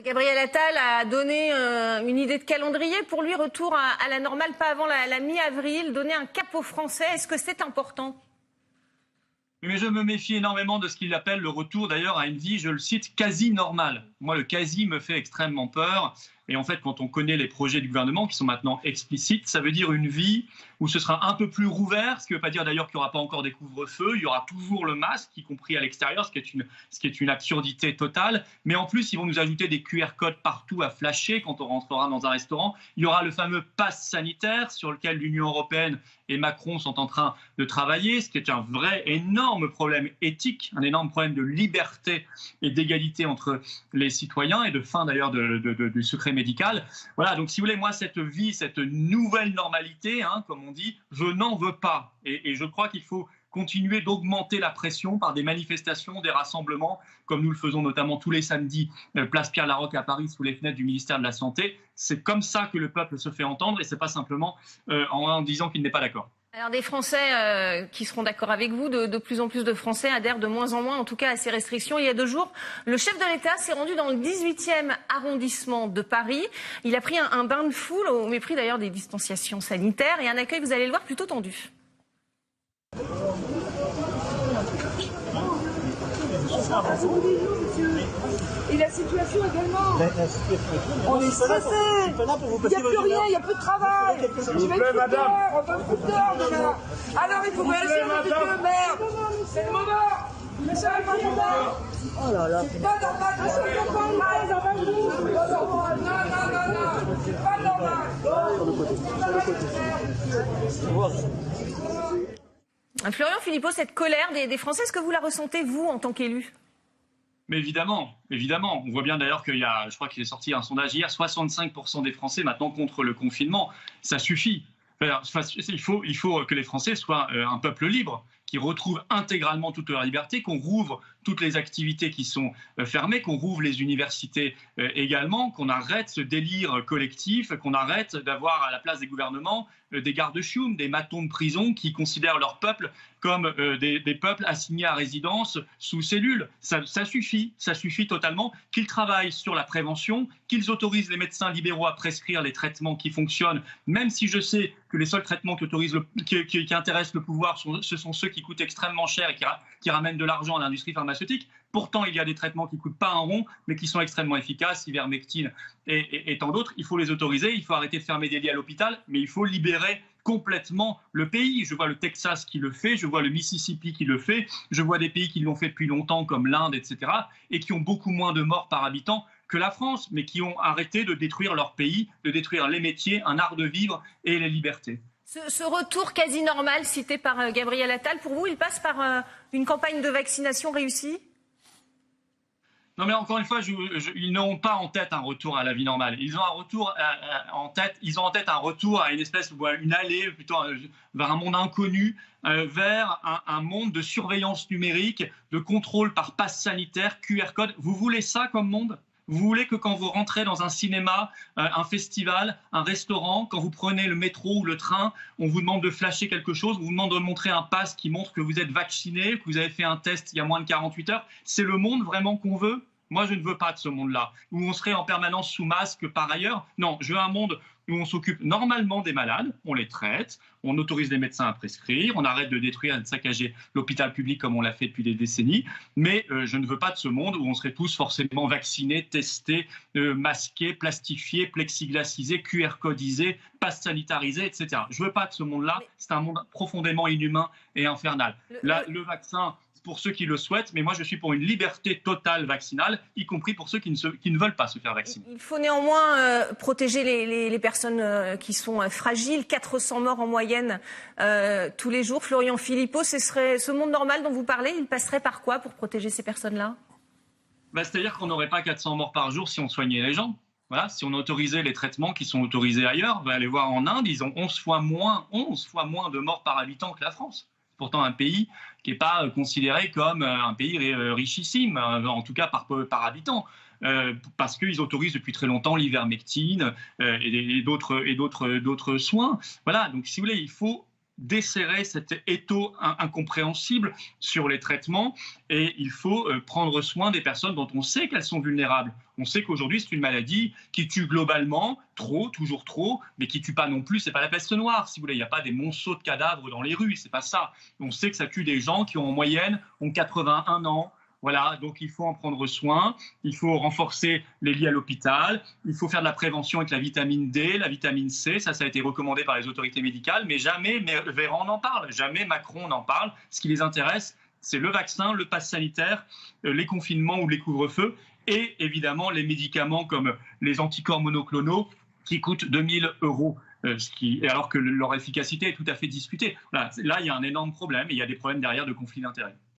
Gabriel Attal a donné une idée de calendrier pour lui, retour à la normale, pas avant la mi-avril, donner un cap aux Français. Est-ce que c'est important ? Mais je me méfie énormément de ce qu'il appelle le retour d'ailleurs à une vie, je le cite, quasi normale. Moi, le quasi me fait extrêmement peur. Et en fait, quand on connaît les projets du gouvernement qui sont maintenant explicites, ça veut dire une vie où ce sera un peu plus rouvert, ce qui ne veut pas dire d'ailleurs qu'il n'y aura pas encore des couvre-feux, il y aura toujours le masque, y compris à l'extérieur, ce qui est une absurdité totale. Mais en plus, ils vont nous ajouter des QR codes partout à flasher quand on rentrera dans un restaurant. Il y aura le fameux pass sanitaire sur lequel l'Union européenne et Macron sont en train de travailler, ce qui est un vrai énorme problème éthique, un énorme problème de liberté et d'égalité entre les citoyens et de fin d'ailleurs du secret médical. Voilà, donc si vous voulez, moi, cette vie, cette nouvelle normalité, comme on dit, je n'en veux pas. Et je crois qu'il faut continuer d'augmenter la pression par des manifestations, des rassemblements, comme nous le faisons notamment tous les samedis, place Pierre-Laroque à Paris, sous les fenêtres du ministère de la Santé. C'est comme ça que le peuple se fait entendre et ce n'est pas simplement en disant qu'il n'est pas d'accord. Alors des Français qui seront d'accord avec vous, de plus en plus de Français adhèrent de moins en moins en tout cas à ces restrictions. Il y a 2 jours, le chef de l'État s'est rendu dans le 18e arrondissement de Paris. Il a pris un bain de foule au mépris d'ailleurs des distanciations sanitaires et un accueil, vous allez le voir, plutôt tendu. Et la situation également. On est stressé. Il n'y a plus rien, il n'y a plus de travail. Je vais être madame. On veut plus d'heures, madame. Alors il faut réagir, monsieur, merde. C'est le moment. Mais ça va pas normal. Oh là là. C'est pas normal. C'est pas normal. Non. C'est pas normal. Florian Philippot, cette colère des Français, est-ce que vous la ressentez, vous, en tant qu'élu ? Mais évidemment. On voit bien d'ailleurs je crois qu'il est sorti un sondage hier, 65% des Français maintenant contre le confinement. Ça suffit. Il faut que les Français soient un peuple libre, qui retrouve intégralement toute leur liberté, qu'on rouvre toutes les activités qui sont fermées, qu'on rouvre les universités également, qu'on arrête ce délire collectif, qu'on arrête d'avoir à la place des gouvernements des gardes-chioums, des matons de prison qui considèrent leur peuple comme des peuples assignés à résidence sous cellule. Ça suffit totalement. Qu'ils travaillent sur la prévention, qu'ils autorisent les médecins libéraux à prescrire les traitements qui fonctionnent, même si je sais que les seuls traitements qui intéressent le pouvoir, ce sont ceux qui coûtent extrêmement cher et qui ramènent de l'argent à l'industrie pharmaceutique. Pourtant, il y a des traitements qui ne coûtent pas un rond, mais qui sont extrêmement efficaces, ivermectine et tant d'autres. Il faut les autoriser, il faut arrêter de fermer des lits à l'hôpital, mais il faut libérer complètement le pays. Je vois le Texas qui le fait, je vois le Mississippi qui le fait, je vois des pays qui l'ont fait depuis longtemps, comme l'Inde, etc., et qui ont beaucoup moins de morts par habitant que la France, mais qui ont arrêté de détruire leur pays, de détruire les métiers, un art de vivre et les libertés. Ce retour quasi normal cité par Gabriel Attal, pour vous, il passe par une campagne de vaccination réussie ? Non, mais encore une fois, ils n'ont pas en tête un retour à la vie normale. Ils ont en tête un retour à une espèce, une allée plutôt vers un monde inconnu, vers un monde de surveillance numérique, de contrôle par passe sanitaire, QR code. Vous voulez ça comme monde ? Vous voulez que quand vous rentrez dans un cinéma, un festival, un restaurant, quand vous prenez le métro ou le train, on vous demande de flasher quelque chose, on vous demande de montrer un pass qui montre que vous êtes vacciné, que vous avez fait un test il y a moins de 48 heures. C'est le monde vraiment qu'on veut ? Moi, je ne veux pas de ce monde-là, où on serait en permanence sous masque par ailleurs. Non, je veux un monde où on s'occupe normalement des malades, on les traite, on autorise les médecins à prescrire, on arrête de détruire et de saccager l'hôpital public comme on l'a fait depuis des décennies. Mais je ne veux pas de ce monde où on serait tous forcément vaccinés, testés, masqués, plastifiés, plexiglasisés, QR-codisés, passe sanitarisés, etc. Je ne veux pas de ce monde-là. C'est un monde profondément inhumain et infernal. Le vaccin, pour ceux qui le souhaitent, mais moi je suis pour une liberté totale vaccinale, y compris pour ceux qui ne veulent pas se faire vacciner. Il faut néanmoins protéger les personnes qui sont fragiles. 400 morts en moyenne tous les jours. Florian Philippot, ce monde normal dont vous parlez, il passerait par quoi pour protéger ces personnes-là ? C'est-à-dire qu'on n'aurait pas 400 morts par jour si on soignait les gens. Voilà, si on autorisait les traitements qui sont autorisés ailleurs, on va aller voir en Inde, ils ont 11 fois moins de morts par habitant que la France. Pourtant un pays qui n'est pas considéré comme un pays richissime, en tout cas par habitant, parce qu'ils autorisent depuis très longtemps l'ivermectine et d'autres soins. Voilà, donc si vous voulez, il faut desserrer cet étau incompréhensible sur les traitements et il faut prendre soin des personnes dont on sait qu'elles sont vulnérables. On sait qu'aujourd'hui, c'est une maladie qui tue globalement, toujours trop, mais qui ne tue pas non plus. Ce n'est pas la peste noire, si vous voulez. Il n'y a pas des monceaux de cadavres dans les rues, ce n'est pas ça. On sait que ça tue des gens qui en moyenne ont 81 ans. Voilà, donc il faut en prendre soin, il faut renforcer les lits à l'hôpital, il faut faire de la prévention avec la vitamine D, la vitamine C, ça a été recommandé par les autorités médicales, mais jamais Véran n'en parle, jamais Macron n'en parle. Ce qui les intéresse, c'est le vaccin, le pass sanitaire, les confinements ou les couvre-feux, et évidemment les médicaments comme les anticorps monoclonaux qui coûtent 2 000 €. Alors que leur efficacité est tout à fait discutée. Voilà, là, il y a un énorme problème et il y a des problèmes derrière de conflits d'intérêts.